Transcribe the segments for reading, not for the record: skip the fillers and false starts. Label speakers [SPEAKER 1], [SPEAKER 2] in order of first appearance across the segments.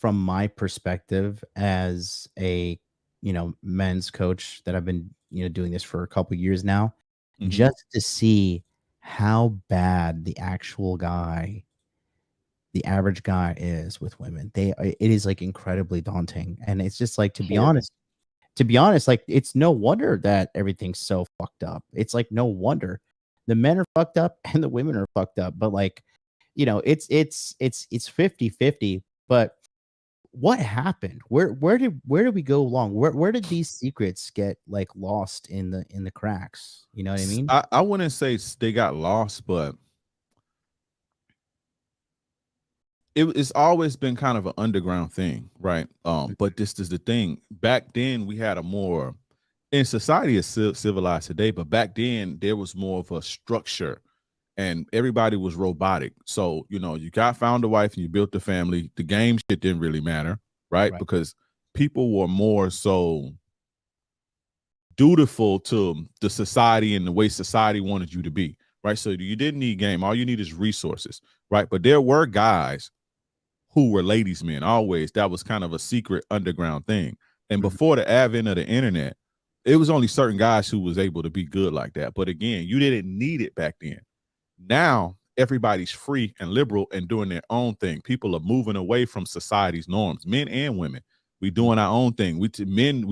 [SPEAKER 1] from my perspective as a, men's coach that I've been, doing this for a couple years now,
[SPEAKER 2] Hmm.
[SPEAKER 1] just to see how bad the average guy is with women. It is like incredibly daunting. And it's just like,
[SPEAKER 2] Horrible.
[SPEAKER 1] to be honest, like it's no wonder that everything's so fucked up. It's like no wonder the men are fucked up and the women are fucked up. But like, it's 50-50. But what happened? Where did we go wrong? Where did these secrets get like lost in the cracks? You know what I mean?
[SPEAKER 2] I wouldn't say they got lost, but it's always been kind of an underground thing, right? But this is the thing. Back then, we had a more in society is civilized today, but back then there was more of a structure, and everybody was robotic. So you got found a wife and you built the family. The game shit didn't really matter, right?
[SPEAKER 1] Right.
[SPEAKER 2] Because people were more so dutiful to the society and the way society wanted you to be, right? So you didn't need game. All you need is resources, right? But there were guys who were ladies' men always. That was kind of a secret underground thing. And
[SPEAKER 1] Mhm.
[SPEAKER 2] before the advent of the internet, it was only certain guys who was able to be good like that. But again, you didn't need it back then. Now everybody's free and liberal and doing their own thing. People are moving away from society's norms, men and women. We
[SPEAKER 1] Mhm.
[SPEAKER 2] doing our own thing. We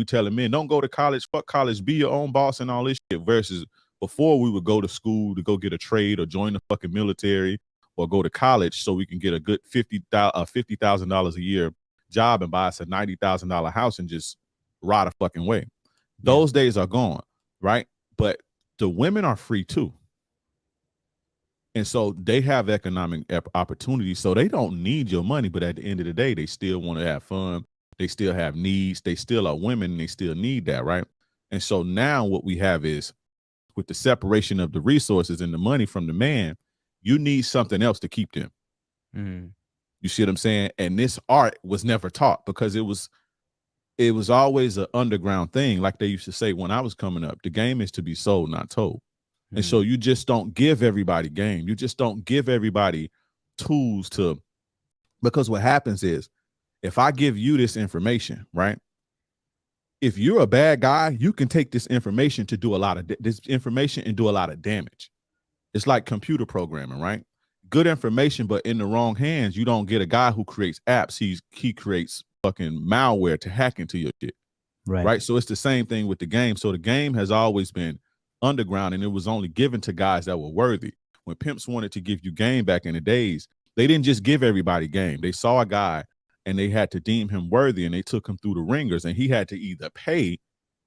[SPEAKER 2] telling men, don't go to college, fuck college, be your own boss and all this shit. Versus before, we would go to school to go get a trade or join the fucking military or go to college so we can get a good $50,000 a year job and buy us a $90,000 house and just ride a fucking way.
[SPEAKER 1] Yeah.
[SPEAKER 2] Those days are gone, right? But the women are free too. And so they have economic opportunities. So they don't need your money, but at the end of the day, they still want to have fun. They still have needs. They still are women and they still need that, right? And so now what we have is with the separation of the resources and the money from the man, you need something else to keep them.
[SPEAKER 1] Mhm.
[SPEAKER 2] You see what I'm saying? And this art was never taught because it was always an underground thing. Like they used to say when I was coming up, the game is to be sold, not told. And so
[SPEAKER 1] Mhm.
[SPEAKER 2] you just don't give everybody game. You just don't give everybody tools to, because what happens is if I give you this information, right? If you're a bad guy, you can take this information to do a lot of this information and do a lot of damage. It's like computer programming, right? Good information, but in the wrong hands, you don't get a guy who creates apps. He creates fucking malware to hack into your shit,
[SPEAKER 1] Right.
[SPEAKER 2] right? So it's the same thing with the game. So the game has always been underground and it was only given to guys that were worthy. When pimps wanted to give you game back in the days, they didn't just give everybody game. They saw a guy and they had to deem him worthy and they took him through the ringers and he had to either pay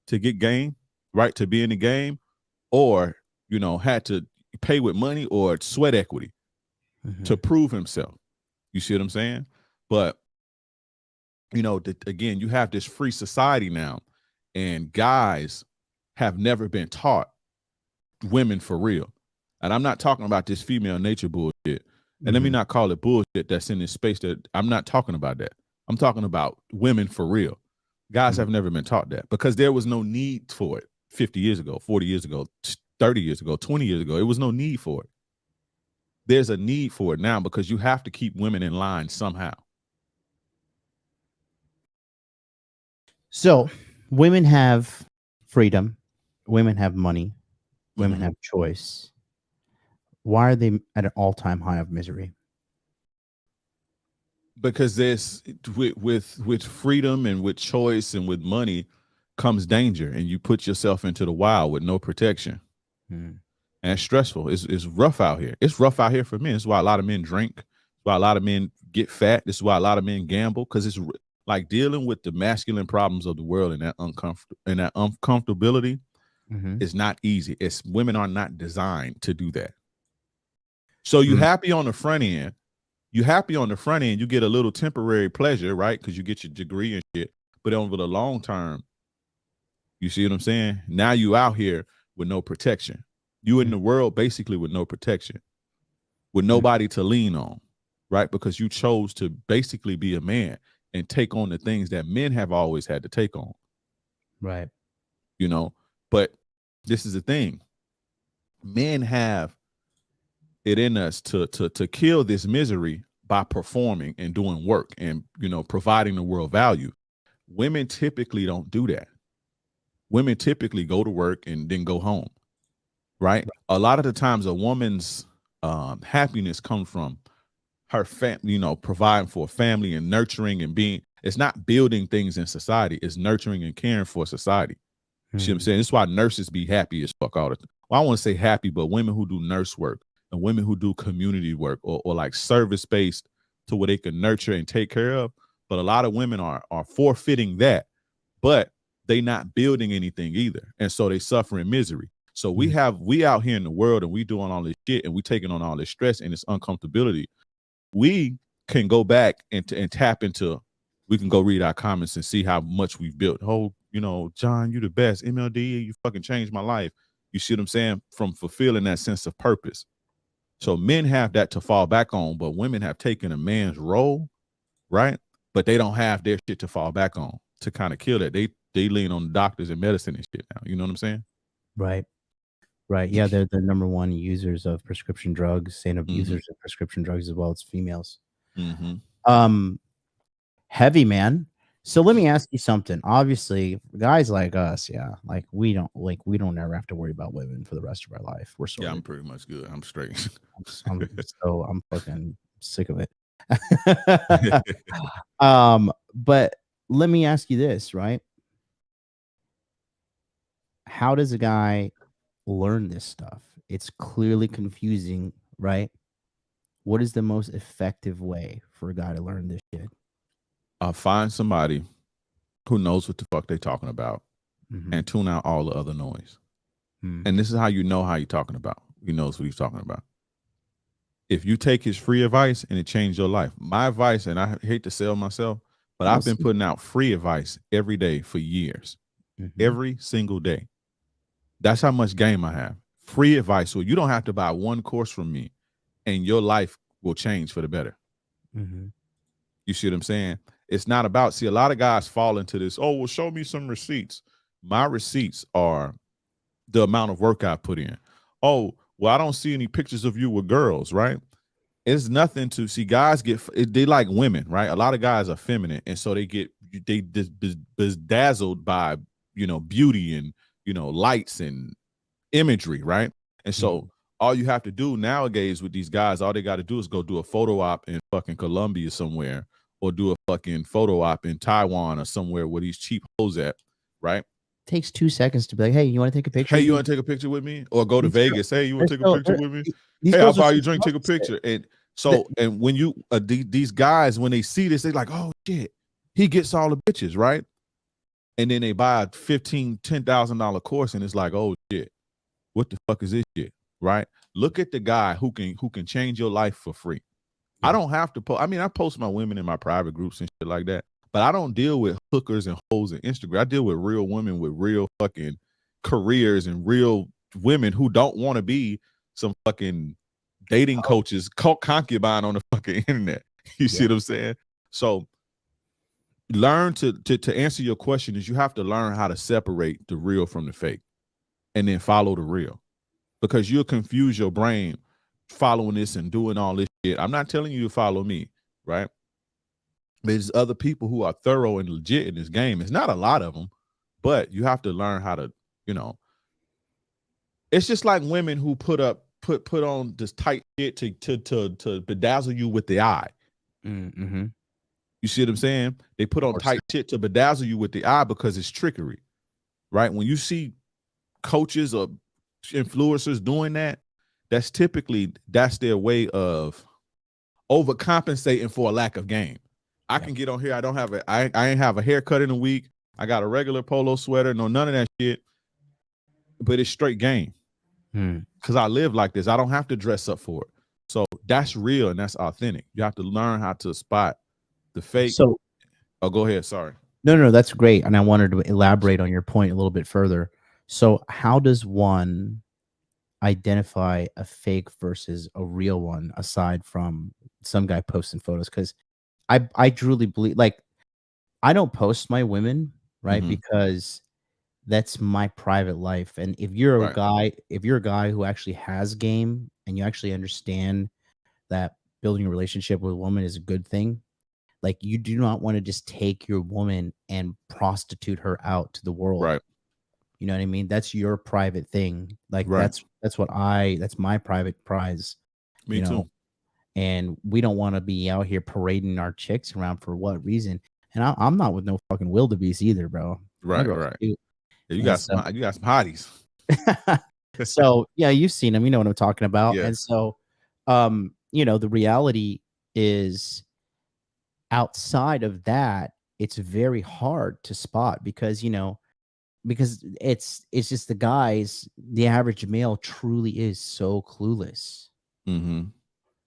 [SPEAKER 2] to get game, right, to be in the game, or, had to pay with money or sweat equity to
[SPEAKER 1] Mhm.
[SPEAKER 2] prove himself. You see what I'm saying? But again, you have this free society now, and guys have never been taught women for real. And I'm not talking about this female nature bullshit. And let me
[SPEAKER 1] Mhm.
[SPEAKER 2] not call it bullshit that's in this space. That I'm not talking about that. I'm talking about women for real. Guys
[SPEAKER 1] Mhm.
[SPEAKER 2] have never been taught that because there was no need for it 50 years ago, 40 years ago, 30 years ago, 20 years ago. It was no need for it. There's a need for it now because you have to keep women in line somehow.
[SPEAKER 1] So, women have freedom, women have money, women
[SPEAKER 2] Mm-hmm.
[SPEAKER 1] have choice. Why are they at an all-time high of misery?
[SPEAKER 2] Because there's with freedom and with choice and with money comes danger, and you put yourself into the wild with no protection,
[SPEAKER 1] Mm.
[SPEAKER 2] and it's stressful. It's rough out here. It's rough out here for men. It's why a lot of men drink. It's why a lot of men get fat. This is why a lot of men gamble because it's like dealing with the masculine problems of the world and that uncomfortability
[SPEAKER 1] Mhm.
[SPEAKER 2] is not easy. It's women are not designed to do that. So you
[SPEAKER 1] Mm.
[SPEAKER 2] happy on the front end. You happy on the front end. You get a little temporary pleasure, right? Because you get your degree and shit. But over the long term, you see what I'm saying? Now you out here with no protection. You in
[SPEAKER 1] Mm.
[SPEAKER 2] the world basically with no protection, with
[SPEAKER 1] Mm.
[SPEAKER 2] nobody to lean on, right? Because you chose to basically be a man and take on the things that men have always had to take on,
[SPEAKER 1] Right.
[SPEAKER 2] you know? But this is the thing. Men have it in us to kill this misery by performing and doing work and, providing the world value. Women typically don't do that. Women typically go to work and then go home, right? A lot of the times a woman's happiness comes from her providing for a family and nurturing and being, it's not building things in society, it's nurturing and caring for society. You see what I'm saying? This is why nurses be happy as fuck all the time. Well, I want to say happy, but women who do nurse work and women who do community work or like service-based to where they can nurture and take care of. But a lot of women are forfeiting that, but they not building anything either. And so they suffer in misery. So we out here in the world and we doing all this shit and we taking on all this stress and this uncomfortability. We can go back and tap into, we can go read our comments and see how much we've built. Oh, John, you the best. MLD, you fucking changed my life. You see what I'm saying? From fulfilling that sense of purpose. So men have that to fall back on, but women have taken a man's role, right? But they don't have their shit to fall back on to kind of kill that. They lean on doctors and medicine and shit now. You know what I'm saying?
[SPEAKER 1] Right. Yeah, they're the number one users of prescription drugs and abusers of prescription drugs as well as females. Heavy, man. So let me ask you something. Obviously, guys like us, like we don't ever have to worry about women for the rest of our life. We're sorted.
[SPEAKER 2] Yeah, I'm pretty much good. I'm straight.
[SPEAKER 1] I'm fucking sick of it. But let me ask you this, right? How does a guy learn this stuff? It's clearly confusing, right? What is the most effective way for a guy to learn this shit?
[SPEAKER 2] Find somebody who knows what the fuck they talking about and tune out all the other noise. And this is how you know how you're talking about. He knows what he's talking about. If you take his free advice and it changed your life, my advice, and I hate to sell myself, but I've been putting out free advice every day for years, every single day. That's how much game I have. Free advice. So you don't have to buy one course from me and your life will change for the better. You see what I'm saying? It's not about, see, a lot of guys fall into this, oh, well, show me some receipts. My receipts are the amount of work I put in. Oh, well, I don't see any pictures of you with girls, right? It's nothing to see. Guys they like women, right? A lot of guys are feminine. And so they bedazzled by, beauty and, lights and imagery, right? And so all you have to do nowadays with these guys, all they got to do is go do a photo op in fucking Colombia somewhere, or do a fucking photo op in Taiwan or somewhere where these cheap hoes at, right?
[SPEAKER 1] Takes 2 seconds to be like, hey, you want to take a picture?
[SPEAKER 2] Hey, you want to take a picture with me? Or go to Vegas. Hey, you want to take a picture with me? Hey, I'll buy you a drink, take a picture. And so, and when you, these guys, when they see this, they like, oh shit, he gets all the bitches, right? And then they buy a $10,000 course and it's like, oh shit, what the fuck is this shit, right? Look at the guy who can change your life for free. I don't have to post. I mean, I post my women in my private groups and shit like that, but I don't deal with hookers and hoes and Instagram. I deal with real women with real fucking careers and real women who don't want to be some fucking dating coaches, concubine on the fucking internet. You see what I'm saying? So learn to answer your question is you have to learn how to separate the real from the fake and then follow the real, because you'll confuse your brain following this and doing all this shit. I'm not telling you to follow me, right? There's other people who are thorough and legit in this game. It's not a lot of them, but you have to learn how to, it's just like women who put on this tight shit to bedazzle you with the eye. You see what I'm saying? They put on tight shit to bedazzle you with the eye because it's trickery, right? When you see coaches or influencers doing that, that's their way of overcompensating for a lack of game. I can get on here. I ain't have a haircut in a week. I got a regular polo sweater. No, none of that shit. But it's straight game. Because I live like this. I don't have to dress up for it. So that's real and that's authentic. You have to learn how to spot the fake.
[SPEAKER 1] So,
[SPEAKER 2] go ahead. Sorry.
[SPEAKER 1] No, that's great. And I wanted to elaborate on your point a little bit further. So how does one identify a fake versus a real one aside from some guy posting photos? Because I truly believe, like, I don't post my women, right? Because that's my private life. And if you're a guy who actually has game and you actually understand that building a relationship with a woman is a good thing. Like, you do not want to just take your woman and prostitute her out to the world.
[SPEAKER 2] Right.
[SPEAKER 1] You know what I mean? That's your private thing. Like,
[SPEAKER 2] Right.
[SPEAKER 1] that's my private prize.
[SPEAKER 2] Me
[SPEAKER 1] You
[SPEAKER 2] too.
[SPEAKER 1] know, and we don't want to be out here parading our chicks around for what reason. And I'm not with no fucking wildebeest either, bro. My
[SPEAKER 2] Right.
[SPEAKER 1] girl's
[SPEAKER 2] Right.
[SPEAKER 1] cute.
[SPEAKER 2] Yeah, you
[SPEAKER 1] And
[SPEAKER 2] got
[SPEAKER 1] so,
[SPEAKER 2] some hotties.
[SPEAKER 1] so yeah, you've seen them. You know what I'm talking about.
[SPEAKER 2] Yeah.
[SPEAKER 1] And so, you know, the reality is outside of that, it's very hard to spot because, you know, because it's just the average male truly is so clueless.
[SPEAKER 2] Mm-hmm.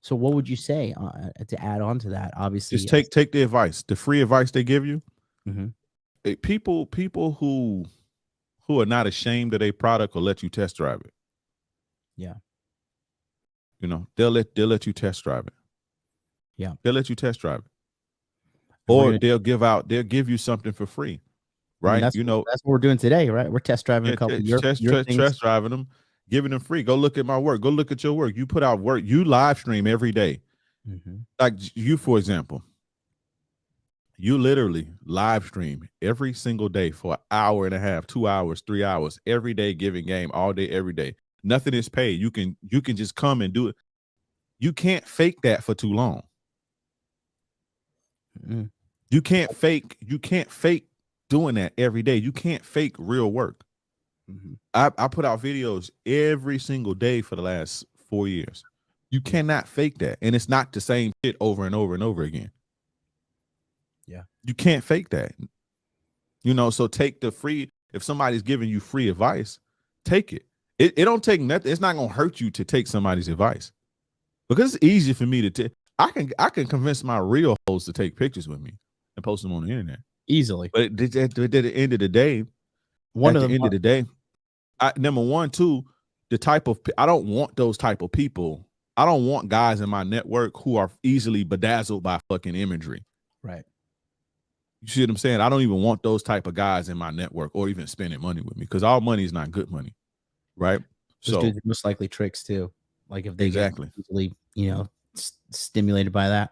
[SPEAKER 1] So what would you say to add on to that? Obviously,
[SPEAKER 2] Just take the advice, the free advice they give you.
[SPEAKER 1] Mhm.
[SPEAKER 2] People who are not ashamed of their product will let you test drive it.
[SPEAKER 1] Yeah.
[SPEAKER 2] You know, they'll let you test drive it.
[SPEAKER 1] Yeah.
[SPEAKER 2] They'll let you test drive it.
[SPEAKER 1] And
[SPEAKER 2] Or they'll give you something for free.
[SPEAKER 1] I mean,
[SPEAKER 2] Right. You know,
[SPEAKER 1] that's what we're doing today, right? We're test driving a couple of your things.
[SPEAKER 2] test driving them, giving them free. Go look at my work. Go look at your work. You put out work. You live stream every day.
[SPEAKER 1] Mhm.
[SPEAKER 2] Like you, for example, you literally live stream every single day for an hour and a half, 2 hours, 3 hours, every day, giving game all day, every day. Nothing is paid. You can just come and do it. You can't fake that for too long.
[SPEAKER 1] Mhm.
[SPEAKER 2] You can't fake doing that every day. You can't fake real work.
[SPEAKER 1] Mhm.
[SPEAKER 2] I put out videos every single day for the last 4 years. You cannot fake that. And it's not the same shit over and over and over again.
[SPEAKER 1] Yeah.
[SPEAKER 2] You can't fake that. You know, so take the free, if somebody's giving you free advice, take it. It don't take nothing. It's not gonna hurt you to take somebody's advice. Because it's easy for me to take. I can convince my real hoes to take pictures with me and post them on the internet.
[SPEAKER 1] Easily.
[SPEAKER 2] But at the end of the day, number one, too, the type of, I don't want those type of people. I don't want guys in my network who are easily bedazzled by fucking imagery.
[SPEAKER 1] Right.
[SPEAKER 2] You see what I'm saying? I don't even want those type of guys in my network or even spending money with me because all money is not good money. Right.
[SPEAKER 1] Those
[SPEAKER 2] So
[SPEAKER 1] dudes are most likely tricks too. Like if they
[SPEAKER 2] exactly.
[SPEAKER 1] get easily, you know, stimulated by that.